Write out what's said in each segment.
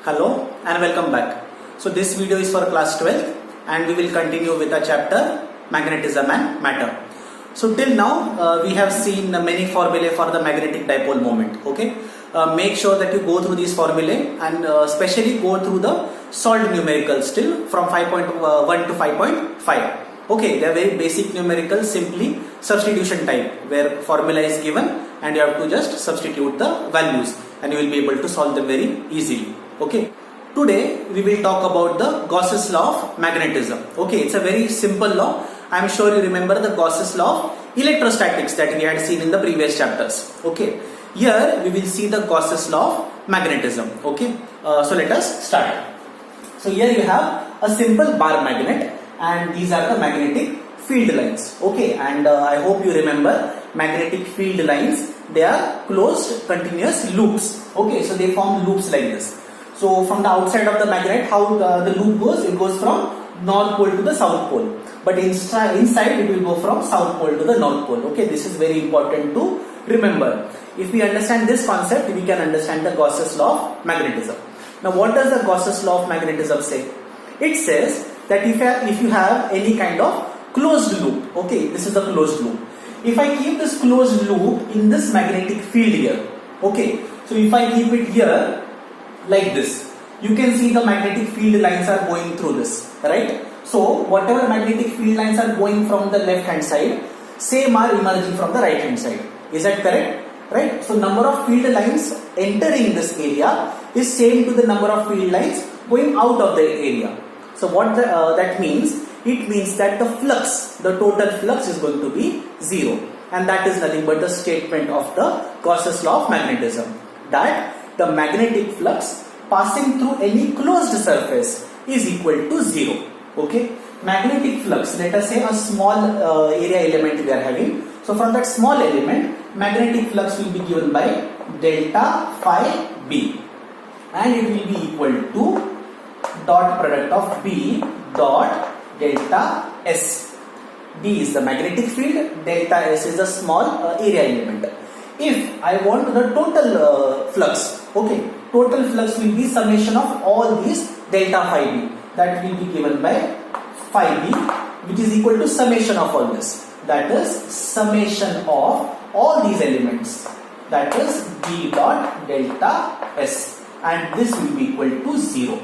Hello and welcome back. So this video is for class 12th and we will continue with the chapter Magnetism and Matter. So till now we have seen many formulae for the magnetic dipole moment. Okay, make sure that you go through these formulae and especially go through the solved numericals till from 5.1 to 5.5. Okay, they are very basic numericals, simply substitution type where formula is given and you have to just substitute the values and you will be able to solve them very easily. Okay, today we will talk about the Gauss's law of magnetism. Okay, it's a very simple law. I am sure you remember the Gauss's law of electrostatics that we had seen in the previous chapters. Okay, here we will see the Gauss's law of magnetism. Okay, so let us start. So here you have a simple bar magnet and these are the magnetic field lines. Okay, and I hope you remember magnetic field lines, they are closed continuous loops. Okay, so they form loops like this. So from the outside of the magnet, how the loop goes? It goes from north pole to the south pole. But inside it will go from south pole to the north pole. Okay, this is very important to remember. If we understand this concept, we can understand the Gauss's law of magnetism. Now what does the Gauss's law of magnetism say? It says that if you have any kind of closed loop, okay, this is a closed loop. If I keep this closed loop in this magnetic field here, okay, so if I keep it here like this, you can see the magnetic field lines are going through this, right? So whatever magnetic field lines are going from the left hand side, same are emerging from the right hand side. Is that correct? Right? So number of field lines entering this area is same to the number of field lines going out of the area. So what that means? It means that the flux, the total flux is going to be zero, and that is nothing but the statement of the Gauss's law of magnetism, that the magnetic flux passing through any closed surface is equal to zero. Okay, magnetic flux, let us say a small area element we are having. So from that small element, magnetic flux will be given by delta phi b, and it will be equal to dot product of b dot delta s. B is the magnetic field, delta s is the small area element. If I want the total flux, okay, total flux will be summation of all these delta phi b, that will be given by phi b, which is equal to summation of all this, that is summation of all these elements, that is b dot delta s, and this will be equal to 0.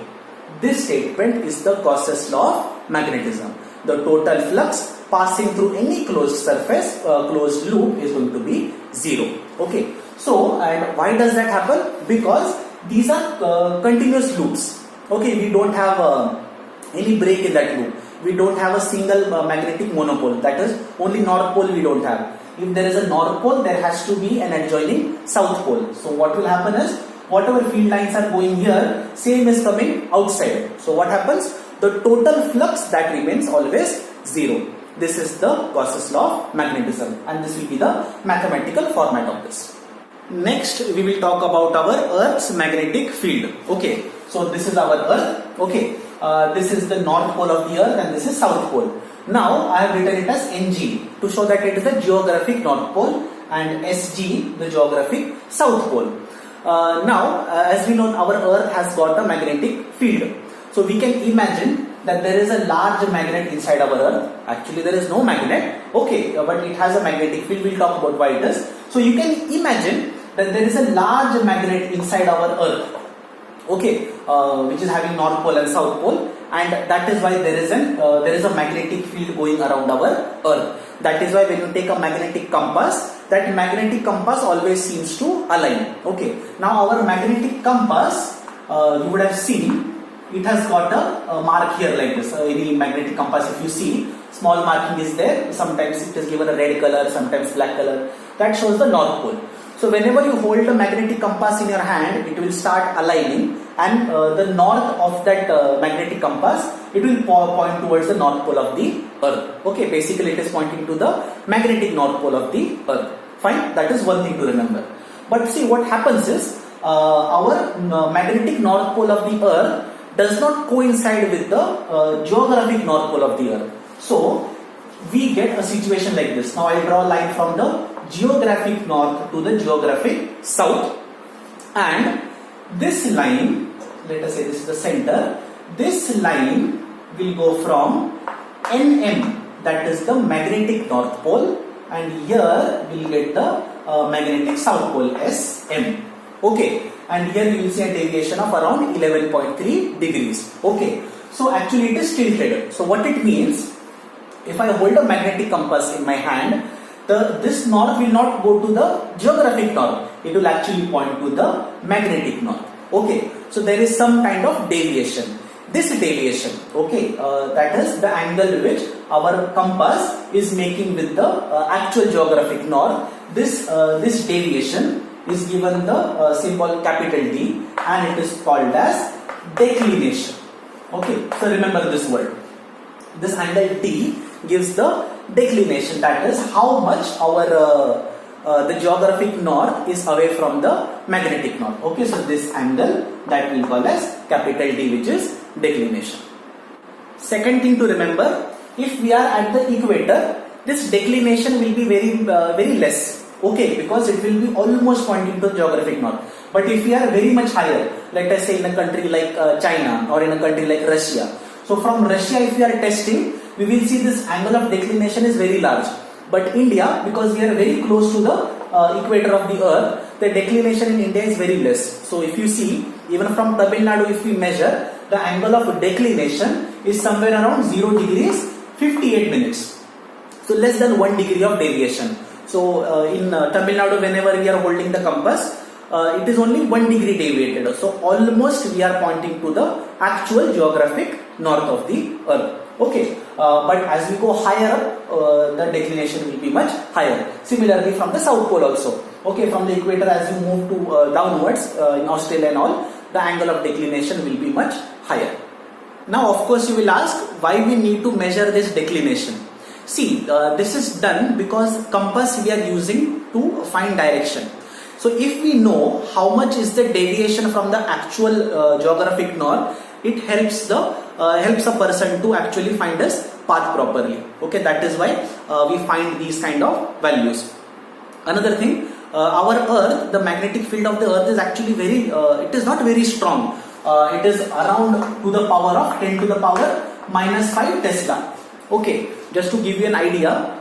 This statement is the Gauss's law of magnetism. The total flux passing through any closed surface, closed loop, is going to be 0. Okay. So, and why does that happen? Because these are continuous loops. Okay, we don't have any break in that loop. We don't have a single magnetic monopole. That is, only north pole we don't have. If there is a north pole, there has to be an adjoining south pole. So what will happen is, whatever field lines are going here, same is coming outside. So what happens? The total flux that remains always 0. This is the Gauss's law of magnetism, and this will be the mathematical format of this. Next, we will talk about our Earth's magnetic field. Okay, so this is our Earth. Okay, this is the north pole of the Earth and this is south pole. Now I have written it as NG to show that it is the geographic north pole, and SG the geographic south pole. Now, as we know, our Earth has got a magnetic field. So we can imagine that there is a large magnet inside our Earth. Actually, there is no magnet. Okay, but it has a magnetic field. We'll talk about why it is. So you can imagine that there is a large magnet inside our Earth. Okay, which is having north pole and south pole, and that is why there is a magnetic field going around our Earth. That is why when you take a magnetic compass, that magnetic compass always seems to align. Okay, now our magnetic compass, you would have seen, it has got a mark here like this. Any magnetic compass, if you see, small marking is there. Sometimes it is given a red color, sometimes black color. That shows the north pole. So whenever you hold the magnetic compass in your hand, it will start aligning, and the north of that magnetic compass, it will point towards the north pole of the Earth. Okay, basically it is pointing to the magnetic north pole of the Earth. Fine, that is one thing to remember. But see, what happens is, our magnetic north pole of the Earth does not coincide with the geographic north pole of the Earth. So we get a situation like this. Now I draw a line from the geographic north to the geographic south, and this line let us say this is the center. This line will go from NM, that is the magnetic north pole, and here we will get the magnetic south pole SM. Okay, and here you will see a deviation of around 11.3 degrees. Okay, so actually it is tilted. So what it means, if I hold a magnetic compass in my hand, this north will not go to the geographic north, it will actually point to the magnetic north. Okay, so there is some kind of deviation. This deviation, okay, that is the angle which our compass is making with the actual geographic north. This deviation is given the symbol capital D, and it is called as declination. Okay, so remember this word. This angle D gives the declination, that is how much our the geographic north is away from the magnetic north. Okay, so this angle that we call as capital D, which is declination. Second thing to remember, if we are at the equator, this declination will be very less. Okay, because it will be almost pointing to the geographic north. But if we are very much higher, let us say in a country like China or in a country like Russia. So from Russia, if we are testing, we will see this angle of declination is very large. But India, because we are very close to the equator of the earth, the declination in India is very less. So if you see, even from Tamil Nadu, if we measure, the angle of declination is somewhere around 0 degrees 58 minutes. So less than 1 degree of deviation. So in Tamil Nadu, whenever we are holding the compass, it is only 1 degree deviated. So almost we are pointing to the actual geographic north of the earth. Okay, but as we go higher up, the declination will be much higher. Similarly from the south pole also. Okay, from the equator as you move to downwards in Australia and all, the angle of declination will be much higher. Now of course you will ask why we need to measure this declination. See, this is done because compass we are using to find direction. So if we know how much is the deviation from the actual geographic north, it helps a person to actually find his path properly. Okay, that is why we find these kind of values. Another thing, our earth, the magnetic field of the earth is actually it is not very strong. It is around to the power of 10 to the power minus 5 Tesla. Okay, just to give you an idea,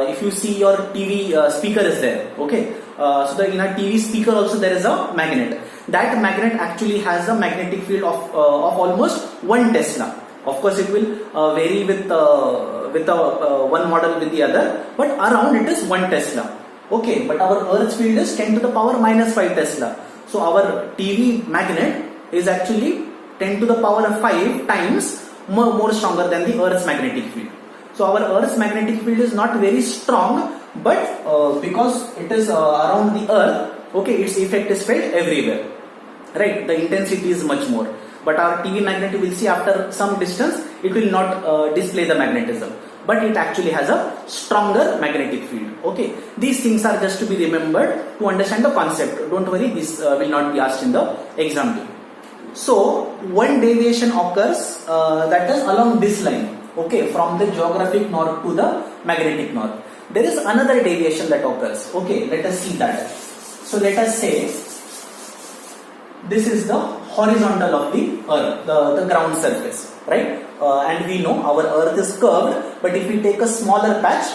if you see your TV speaker is there. Okay, so in a TV speaker also there is a magnet. That magnet actually has a magnetic field of almost 1 Tesla. Of course, it will vary with one model with the other, but around it is 1 Tesla. Okay, but our Earth's field is 10 to the power minus 5 Tesla. So our TV magnet is actually 10 to the power of 5 times more stronger than the Earth's magnetic field. So our Earth's magnetic field is not very strong, but because it is around the Earth, okay, its effect is felt everywhere. Right, the intensity is much more. But our TV magnet, you will see after some distance, it will not display the magnetism. But it actually has a stronger magnetic field. Okay, these things are just to be remembered to understand the concept. Don't worry, this will not be asked in the exam. So one deviation occurs that is along this line. Okay, from the geographic north to the magnetic north. There is another deviation that occurs. Okay, let us see that. So let us say this is the horizontal of the earth, the ground surface, right? And we know our earth is curved, but if we take a smaller patch,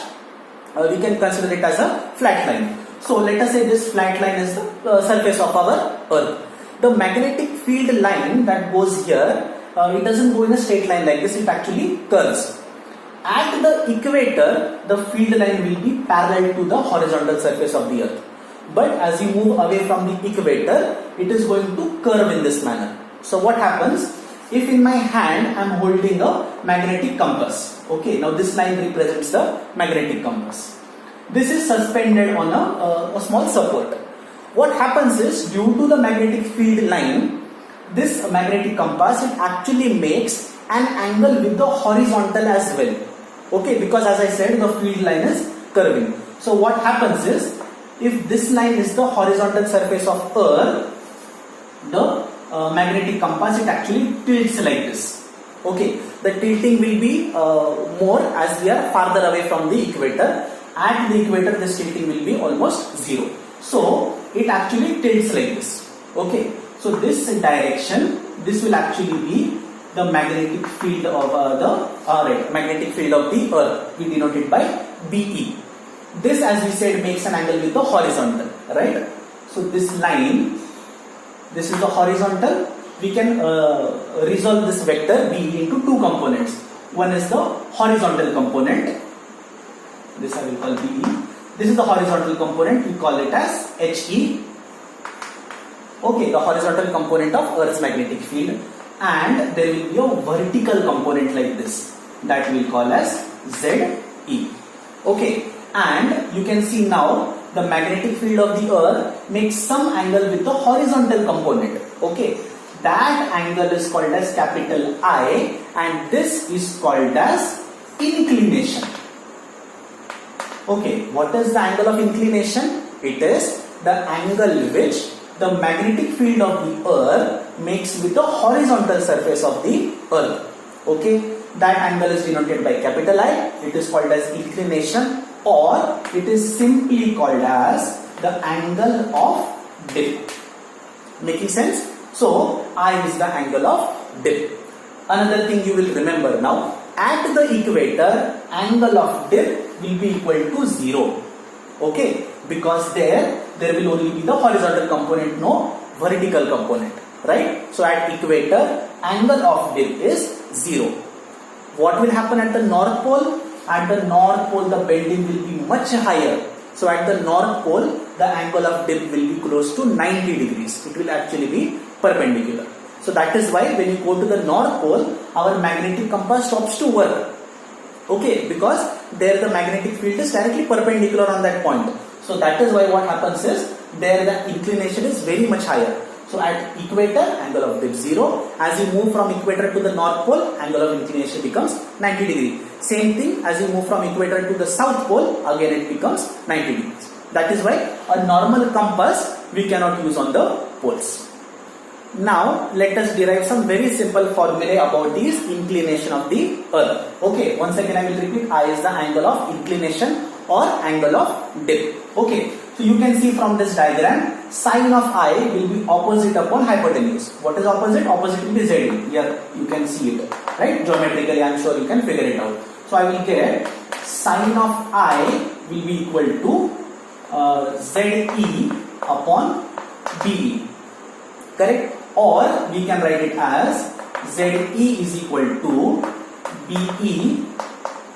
we can consider it as a flat line. So let us say this flat line is the surface of our earth. The magnetic field line that goes here, it doesn't go in a straight line like this, it actually curves. At the equator, the field line will be parallel to the horizontal surface of the earth. But as you move away from the equator, it is going to curve in this manner. So what happens? If in my hand I am holding a magnetic compass. Okay, now this line represents the magnetic compass. This is suspended on a small support. What happens is, due to the magnetic field line, this magnetic compass, it actually makes an angle with the horizontal as well. Okay, because as I said, the field line is curving. So what happens is, if this line is the horizontal surface of earth, the magnetic compass, it actually tilts like this. Okay, the tilting will be more as we are farther away from the equator. At the equator, this tilting will be almost zero. So it actually tilts like this. Okay, So this direction, this will actually be the magnetic field of magnetic field of the earth. We denote it by BE. This, as we said, makes an angle with the horizontal, right? So this line, this is the horizontal. We can resolve this vector BE into two components. One is the horizontal component. This I will call BE. This is the horizontal component. We call it as HE. Okay, the horizontal component of Earth's magnetic field. And there will be a vertical component like this that we will call as ZE. Okay, and you can see now the magnetic field of the earth makes some angle with the horizontal component. Okay, that angle is called as capital I, and this is called as inclination. Okay, what is the angle of inclination? It is the angle which the magnetic field of the earth makes with the horizontal surface of the earth. Okay, that angle is denoted by capital I. It is called as inclination, or it is simply called as the angle of dip. Making sense? So I is the angle of dip. Another thing you will remember now, at the equator, angle of dip will be equal to 0. Okay, because there will only be the horizontal component, no vertical component, right? So at equator, angle of dip is 0. What will happen at the North Pole? At the North Pole, the bending will be much higher. So at the North Pole, the angle of dip will be close to 90 degrees. It will actually be perpendicular. So that is why when you go to the North Pole, our magnetic compass stops to work. Okay, because there the magnetic field is directly perpendicular on that point. So that is why what happens is, there the inclination is very much higher. So at equator, angle of dip 0. As you move from equator to the North Pole, angle of inclination becomes 90 degree. Same thing, as you move from equator to the South Pole, again it becomes 90 degrees. That is why a normal compass we cannot use on the poles. Now let us derive some very simple formulae about this inclination of the earth. Okay, once again I will repeat, I is the angle of inclination or angle of dip. Okay, so you can see from this diagram, sine of I will be opposite upon hypotenuse. What is opposite? Opposite will be ZE. Here you can see it, right? Geometrically I am sure you can figure it out. So I will get sine of I will be equal to ZE upon BE. Correct? Or we can write it as ZE is equal to BE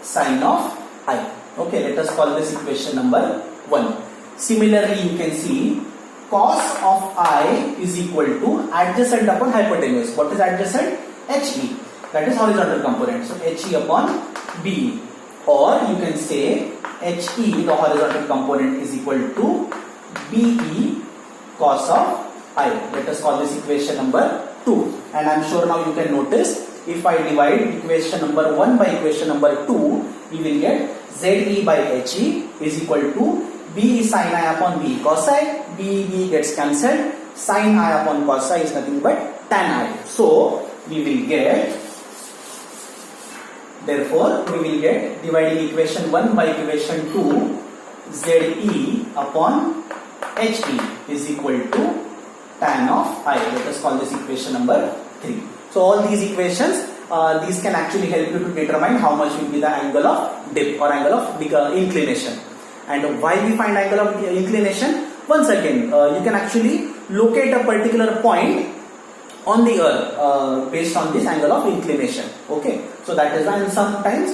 sine of I. Okay, let us call this equation number 1. Similarly, you can see cos of I is equal to adjacent upon hypotenuse. What is adjacent? HE. That is horizontal component. So HE upon BE. Or you can say HE, the horizontal component, is equal to BE cos of I. Let us call this equation number 2. And I am sure now you can notice, if I divide equation number 1 by equation number 2, we will get ZE by HE is equal to BE sin I upon BE cos I. BE gets cancelled. Sin I upon cos I is nothing but tan I. So we will get, therefore we will get, dividing equation 1 by equation 2, ZE upon HE is equal to tan of I. Let us call this equation number 3. So all these equations, these can actually help you to determine how much will be the angle of dip or angle of inclination. And why we find angle of inclination? Once again, you can actually locate a particular point on the earth based on this angle of inclination. Okay, so that is why, and sometimes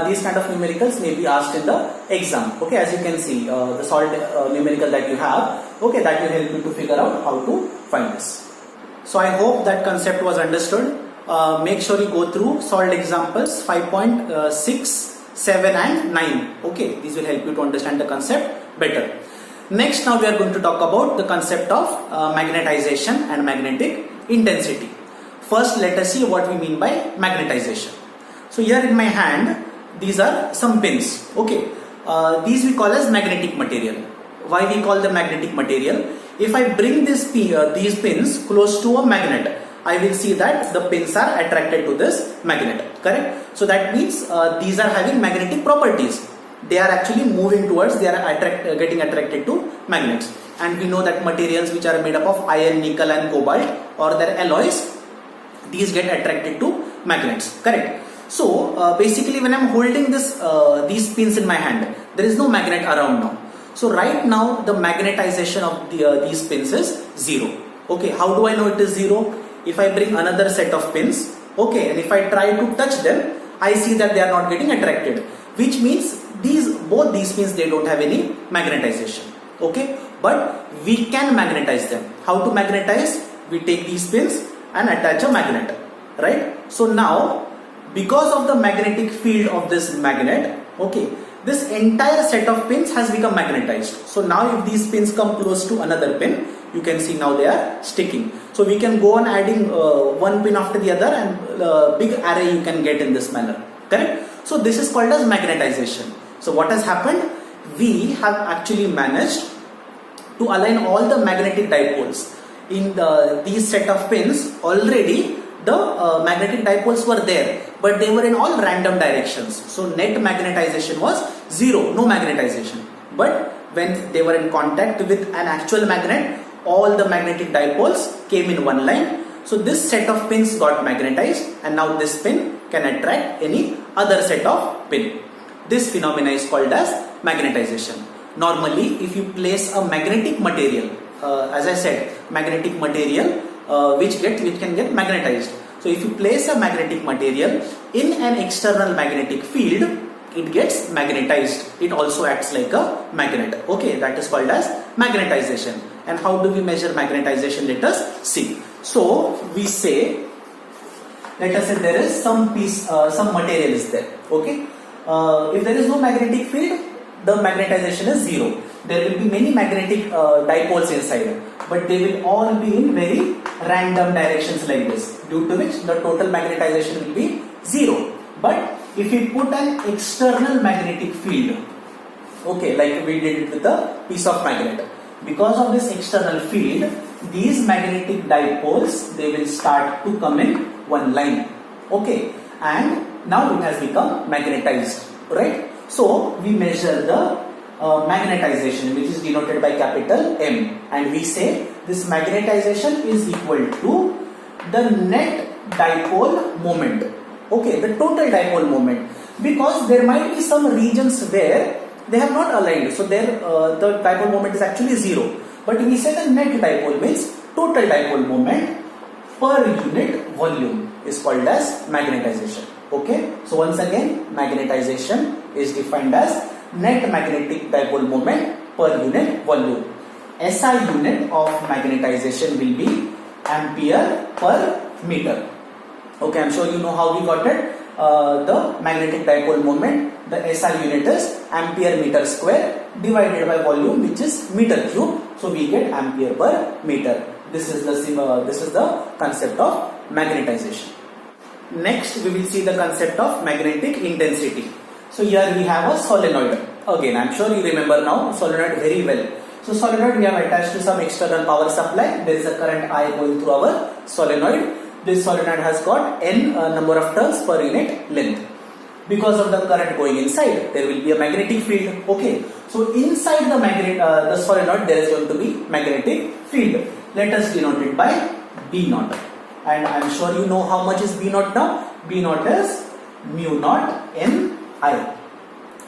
these kind of numericals may be asked in the exam. Okay, as you can see, the solved numerical that you have, okay, that will help you to figure out how to find this. So I hope that concept was understood. Make sure you go through solved examples 5.6, 7 and 9. Okay, these will help you to understand the concept better. Next, now we are going to talk about the concept of magnetization and magnetic intensity. First, let us see what we mean by magnetization. So here in my hand, these are some pins. Okay, these we call as magnetic material. Why we call them magnetic material? If I bring these pins close to a magnet, I will see that the pins are attracted to this magnet. Correct? So that means these are having magnetic properties. They are actually moving towards, they are getting attracted to magnets. and we know that materials which are made up of iron, nickel and cobalt or their alloys, these get attracted to magnets, correct? So basically when I'm holding this these pins in my hand, there is no magnet around now. So right now the magnetization of these pins is 0. Okay, how do I know it is 0? If I bring another set of pins, okay, and if I try to touch them, I see that they are not getting attracted, which means both these pins, they don't have any magnetization. Okay, but we can magnetize them. How to magnetize? We take these pins and attach a magnet, right? So now because of the magnetic field of this magnet, okay, this entire set of pins has become magnetized. So now if these pins come close to another pin, you can see now they are sticking. So we can go on adding one pin after the other, and big array you can get in this manner, correct? So this is called as magnetization. So what has happened? We have actually managed to align all the magnetic dipoles in these set of pins. Already the magnetic dipoles were there, but they were in all random directions. So net magnetization was 0, no magnetization. But when they were in contact with an actual magnet, all the magnetic dipoles came in one line. So this set of pins got magnetized, and now this pin can attract any other set of pin. This phenomena is called as magnetization. Normally, if you place a magnetic material, as I said, magnetic material which can get magnetized. So if you place a magnetic material in an external magnetic field, it gets magnetized. It also acts like a magnet. Okay, that is called as magnetization. And how do we measure magnetization? Let us see. So we say, let us say there is some material is there. Okay, if there is no magnetic field, the magnetization is 0. There will be many magnetic dipoles inside, but they will all be in very random directions like this, due to which the total magnetization will be 0. But if we put an external magnetic field, okay, like we did it with a piece of magnet, because of this external field, these magnetic dipoles, they will start to come in one line. Okay, and now it has become magnetized, right? So we measure the magnetization, which is denoted by capital M, and we say this magnetization is equal to the net dipole moment. Okay, the total dipole moment, because there might be some regions where they have not aligned, so there the dipole moment is actually 0. But we say the net dipole means total dipole moment per unit volume is called as magnetization. Okay, so once again, magnetization is defined as net magnetic dipole moment per unit volume. SI unit of magnetization will be ampere per meter. Okay, I'm sure you know how we got it. The magnetic dipole moment, the SI unit is ampere meter square divided by volume, which is meter cube. So we get ampere per meter. This is the concept of magnetization. Next, we will see the concept of magnetic intensity. So here we have a solenoid. Again, I'm sure you remember now solenoid very well. So solenoid we have attached to some external power supply. There is a current I going through our solenoid. This solenoid has got n number of turns per unit length. Because of the current going inside, there will be a magnetic field. Okay, so inside the solenoid there is going to be magnetic field. Let us denote it by B naught. And I'm sure you know how much is B naught now. B naught is mu naught n I.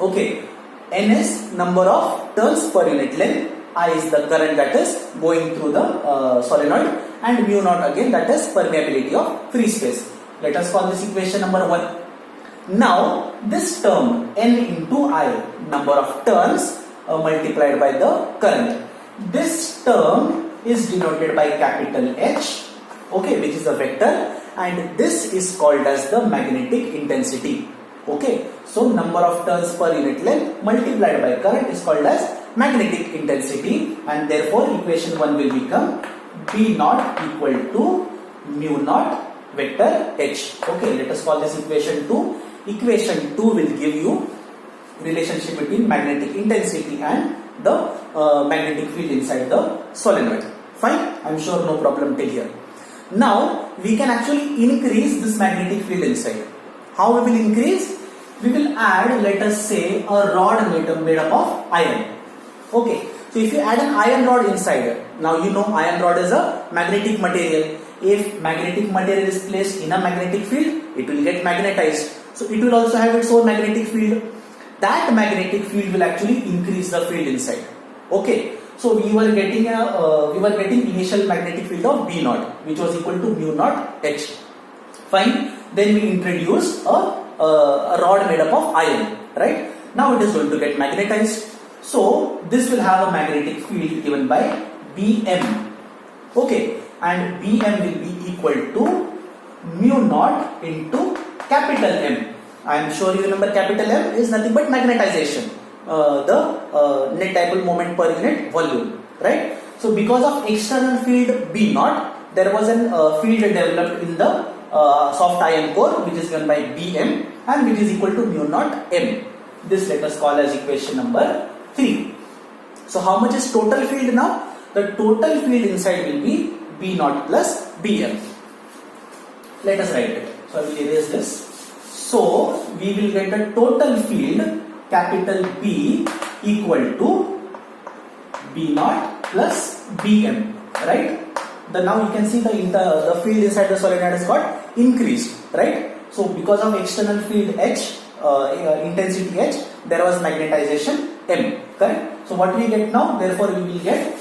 Okay, n is number of turns per unit length. I is the current that is going through the solenoid, and mu naught again, that is permeability of free space. Let us call this equation number 1. Now this term n into I, number of turns multiplied by the current. This term is denoted by capital H, okay, which is a vector, and this is called as the magnetic intensity. Okay, so number of turns per unit length multiplied by current is called as magnetic intensity, and therefore equation 1 will become B naught equal to mu naught vector H. Okay, let us call this equation 2. Equation 2 will give you relationship between magnetic intensity and the magnetic field inside the solenoid. Fine, I'm sure no problem till here. Now we can actually increase this magnetic field inside. How we will increase? We will add, let us say, a rod made up of iron. Okay, So if you add an iron rod inside, now you know iron rod is a magnetic material. If magnetic material is placed in a magnetic field, it will get magnetized. So it will also have its own magnetic field. That magnetic field will actually increase the field inside. Okay. So we were getting initial magnetic field of B naught, which was equal to mu naught H. Fine. Then we introduced a rod made up of iron, right? Now it is going to get magnetized. So this will have a magnetic field given by Bm. Okay, and Bm will be equal to mu naught into capital M. I am sure you remember capital M is nothing but magnetization. The net dipole moment per unit volume, right? So because of external field B naught, there was a field developed in the soft iron core, which is given by Bm and which is equal to mu naught M. This let us call as equation number 3. So how much is total field now? The total field inside will be B naught plus Bm. Let us write it. So I will erase this. So we will get the total field capital B equal to B naught plus Bm, right? Now you can see the field inside the solenoid has got increased, right? So because of external field H, intensity H, there was magnetization M, correct? So what we get now, therefore we will get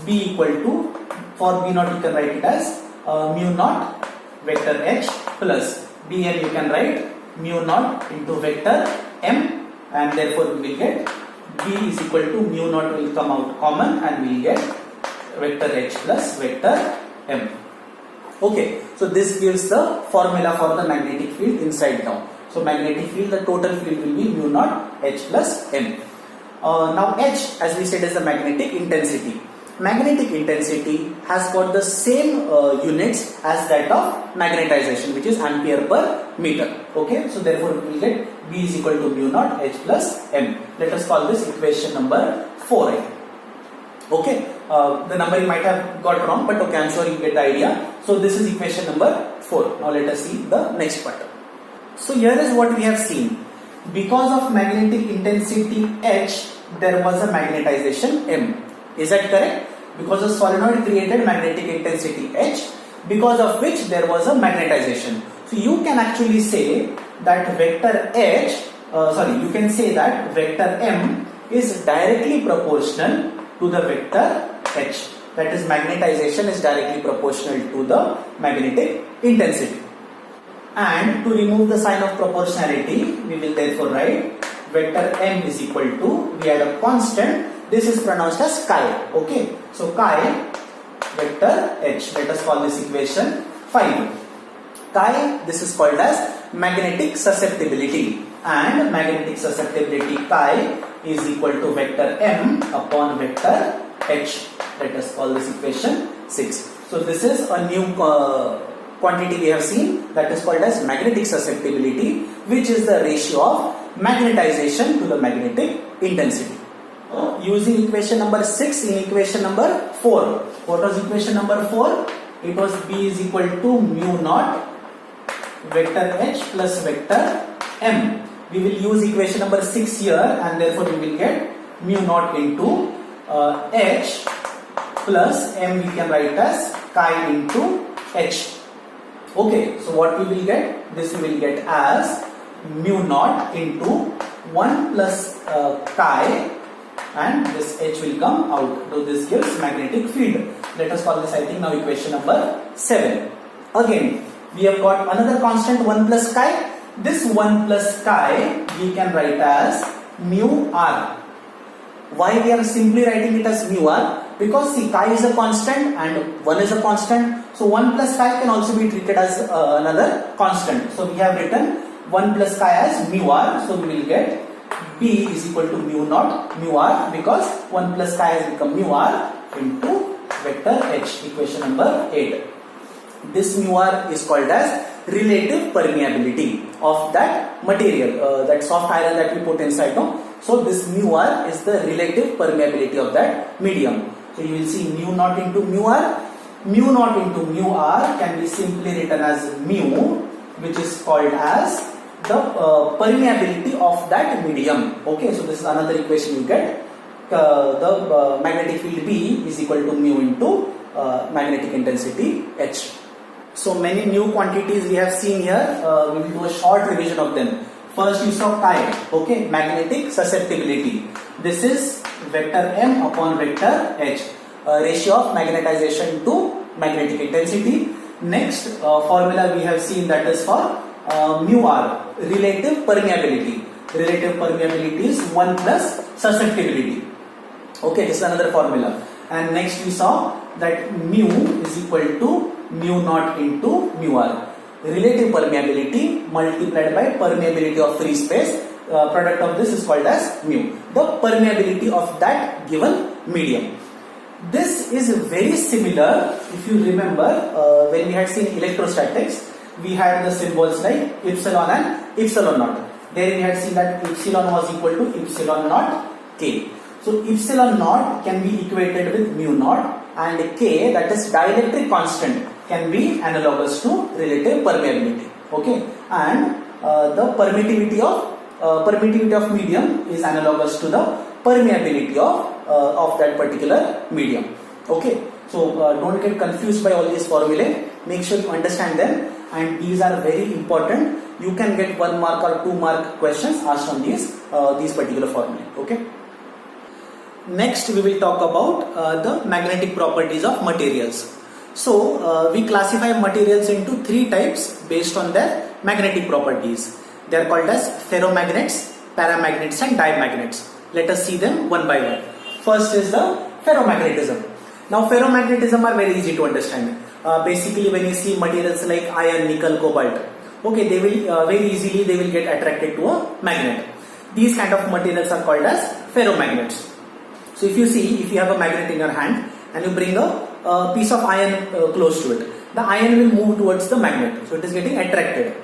B equal to, for B naught you can write it as mu naught vector H plus Bm you can write mu naught into vector M, and therefore we will get B is equal to mu naught will come out common and we will get vector H plus vector M. Okay, so this gives the formula for the magnetic field inside now. So magnetic field, the total field will be mu naught H plus M. Now H, as we said, is the magnetic intensity. Magnetic intensity has got the same units as that of magnetization, which is ampere per meter. Okay, so therefore we will get B is equal to mu naught H plus M. Let us call this equation number 4. Okay, the number you might have got wrong, but okay, I am sure you get the idea. So this is equation number 4. Now let us see the next part. So here is what we have seen. Because of magnetic intensity H, there was a magnetization M. Is that correct? Because the solenoid created magnetic intensity H, because of which there was a magnetization. So you can actually say that vector H, you can say that vector M is directly proportional to the vector H. That is, magnetization is directly proportional to the magnetic intensity. And to remove the sign of proportionality, we will therefore write vector M is equal to, we add a constant. This is pronounced as chi. Okay, so chi vector H. Let us call this equation 5. Chi, this is called as magnetic susceptibility, and magnetic susceptibility chi is equal to vector M upon vector H. Let us call this equation 6. So this is a new quantity we have seen, that is called as magnetic susceptibility, which is the ratio of magnetization to the magnetic intensity. Using equation number 6 in equation number 4. What was equation number 4? It was B is equal to mu naught vector H plus vector M. We will use equation number 6 here, and therefore we will get mu naught into H plus M, we can write as chi into H. Okay, so what we will get? This we will get as mu naught into 1 plus chi, and this H will come out. So this gives magnetic field. Let us call this, I think, now equation number 7. Again, we have got another constant 1 plus chi. This 1 plus chi we can write as mu r. Why we are simply writing it as mu r? Because see, chi is a constant and 1 is a constant. So 1 plus chi can also be treated as another constant. So we have written 1 plus chi as mu r. So we will get B is equal to mu naught mu r, because 1 plus chi has become mu r into vector H. Equation number 8. This mu r is called as relative permeability of that material, that soft iron that we put inside. No? So this mu r is the relative permeability of that medium. So you will see mu naught into mu r. Mu naught into mu r can be simply written as mu, which is called as the permeability of that medium. Okay, so this is another equation you get. the magnetic field B is equal to mu into magnetic intensity H. So many new quantities we have seen here. We will do a short revision of them. First you saw chi, okay, magnetic susceptibility. This is vector M upon vector H, ratio of magnetization to magnetic intensity. Next formula we have seen, that is for mu R, relative permeability. Relative permeability is 1 plus susceptibility. Okay, this is another formula. And next we saw that mu is equal to mu naught into mu R. Relative permeability multiplied by permeability of free space, product of this is called as mu, the permeability of that given medium. This is very similar, if you remember, when we had seen electrostatics, we had the symbols like epsilon and epsilon naught. There we had seen that epsilon was equal to epsilon naught K. So epsilon naught can be equated with mu naught, and K, that is dielectric constant, can be analogous to relative permeability. Okay, and the permittivity of medium is analogous to the permeability of that particular medium. Okay, so don't get confused by all these formulae. Make sure you understand them, and these are very important. You can get 1 mark or 2 mark questions asked on these particular formulae. Okay. Next we will talk about the magnetic properties of materials. So we classify materials into 3 types based on their magnetic properties. They are called as ferromagnets, paramagnets and dimagnets. Let us see them one by one. First is the ferromagnetism. Now ferromagnetism are very easy to understand. Basically when you see materials like iron, nickel, cobalt, okay, they will very easily they will get attracted to a magnet. These kind of materials are called as ferromagnets. So if you see, if you have a magnet in your hand and you bring a piece of iron close to it, the iron will move towards the magnet, so it is getting attracted.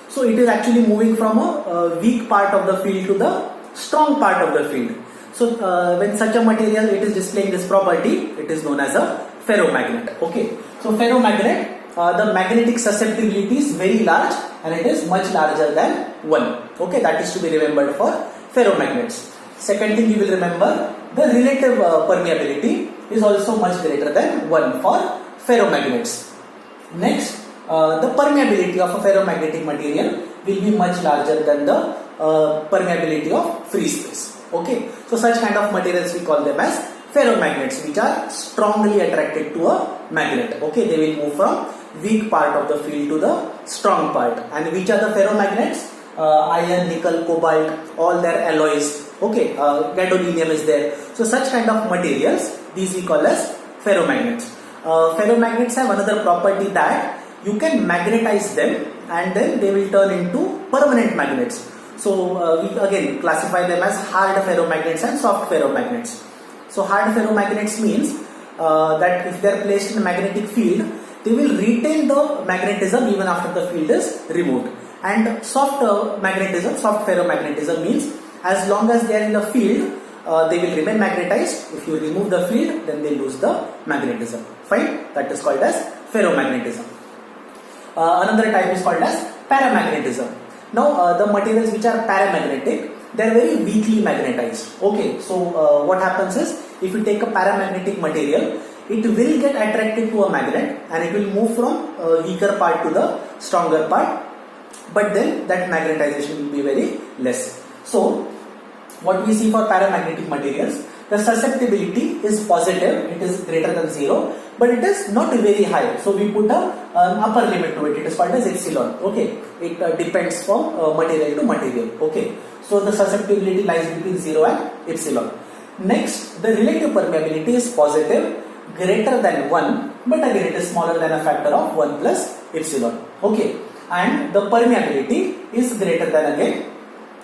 So it is actually moving from a weak part of the field to the strong part of the field. So when such a material it is displaying this property, it is known as a ferromagnet. Okay, so ferromagnet, the magnetic susceptibility is very large and it is much larger than 1. Okay, that is to be remembered for ferromagnets. Second thing you will remember, the relative permeability is also much greater than 1 for ferromagnets. Next, the permeability of a ferromagnetic material will be much larger than the permeability of free space. Okay, so such kind of materials we call them as ferromagnets, which are strongly attracted to a magnet. Okay, they will move from weak part of the field to the strong part. And which are the ferromagnets? Iron, nickel, cobalt, all their alloys. Okay, gadolinium is there. So such kind of materials, these we call as ferromagnets. Ferromagnets have another property that you can magnetize them and then they will turn into permanent magnets. So we again classify them as hard ferromagnets and soft ferromagnets. So hard ferromagnets means that if they are placed in a magnetic field, they will retain the magnetism even after the field is removed. And soft ferromagnetism means as long as they are in the field, they will remain magnetized. If you remove the field, then they lose the magnetism. Fine, that is called as ferromagnetism. Another type is called as paramagnetism. Now the materials which are paramagnetic, they are very weakly magnetized. Okay, so what happens is, if you take a paramagnetic material, it will get attracted to a magnet and it will move from a weaker part to the stronger part, but then that magnetization will be very less. So what we see for paramagnetic materials, the susceptibility is positive, it is greater than 0, but it is not very high. So we put an upper limit to it. It is called as epsilon. Okay, it depends from material to material. Okay, so the susceptibility lies between 0 and epsilon. Next, the relative permeability is positive, greater than 1, but again it is smaller than a factor of 1 plus epsilon. Okay, and the permeability is greater than again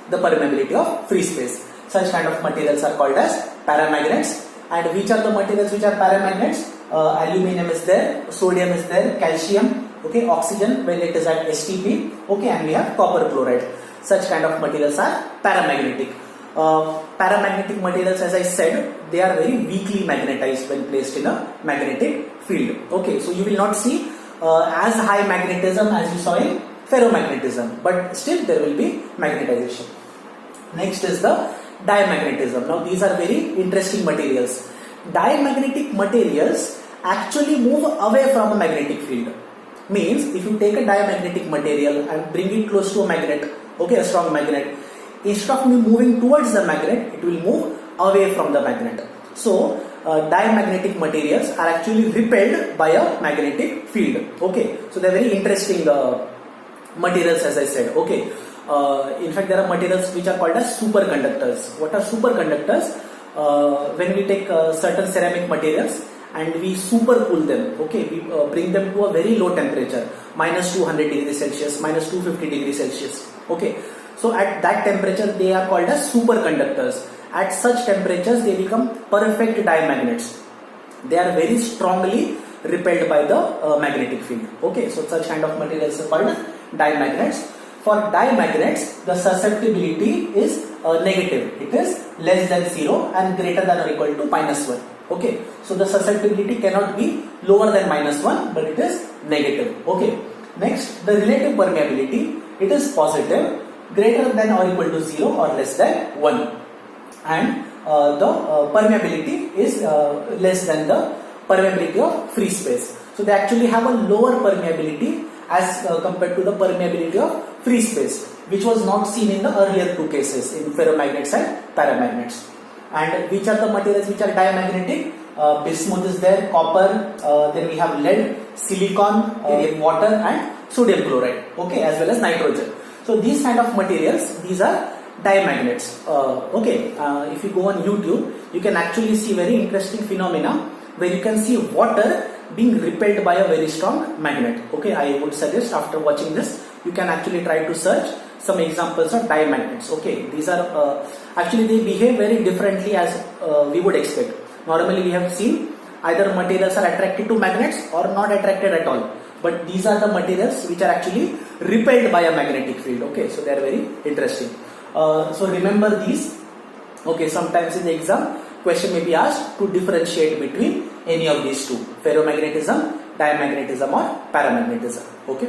the permeability of free space. Such kind of materials are called as paramagnets. And which are the materials which are paramagnets? Aluminium is there, sodium is there, calcium, okay, oxygen when it is at STP, okay, and we have copper chloride. Such kind of materials are paramagnetic. Paramagnetic materials, as I said, they are very weakly magnetized when placed in a magnetic field. Okay, so you will not see as high magnetism as you saw in ferromagnetism, but still there will be magnetization. Next is the diamagnetism. Now these are very interesting materials. Diamagnetic materials actually move away from a magnetic field. Means if you take a diamagnetic material and bring it close to a magnet, okay, a strong magnet, instead of moving towards the magnet, it will move away from the magnet. So diamagnetic materials are actually repelled by a magnetic field. Okay, so they are very interesting materials, as I said. Okay, in fact there are materials which are called as superconductors. What are superconductors? When we take certain ceramic materials and we super cool them, okay, we bring them to a very low temperature, minus 200 degrees Celsius, minus 250 degrees Celsius. Okay, so at that temperature they are called as superconductors. At such temperatures they become perfect diamagnets. They are very strongly repelled by the magnetic field. Okay, so such kind of materials are called diamagnets. For diamagnets, the susceptibility is negative. It is less than 0 and greater than or equal to minus 1. Okay, so the susceptibility cannot be lower than minus 1, but it is negative. Okay, next, the relative permeability, it is positive, greater than or equal to 0 or less than 1. And the permeability is less than the permeability of free space. So they actually have a lower permeability as compared to the permeability of free space, which was not seen in the earlier two cases, in ferromagnets and paramagnets. And which are the materials which are diamagnetic? Bismuth is there, copper, then we have lead, silicon, water and sodium chloride, okay, as well as nitrogen. So these kind of materials, these are diamagnets. If you go on YouTube, you can actually see very interesting phenomena where you can see water being repelled by a very strong magnet. Okay, I would suggest after watching this, you can actually try to search some examples of diamagnets. Okay, these are actually they behave very differently as we would expect. Normally we have seen either materials are attracted to magnets or not attracted at all. But these are the materials which are actually repelled by a magnetic field. Okay, so they are very interesting. So remember these. Okay, sometimes in the exam, question may be asked to differentiate between any of these two: ferromagnetism, diamagnetism or paramagnetism. Okay.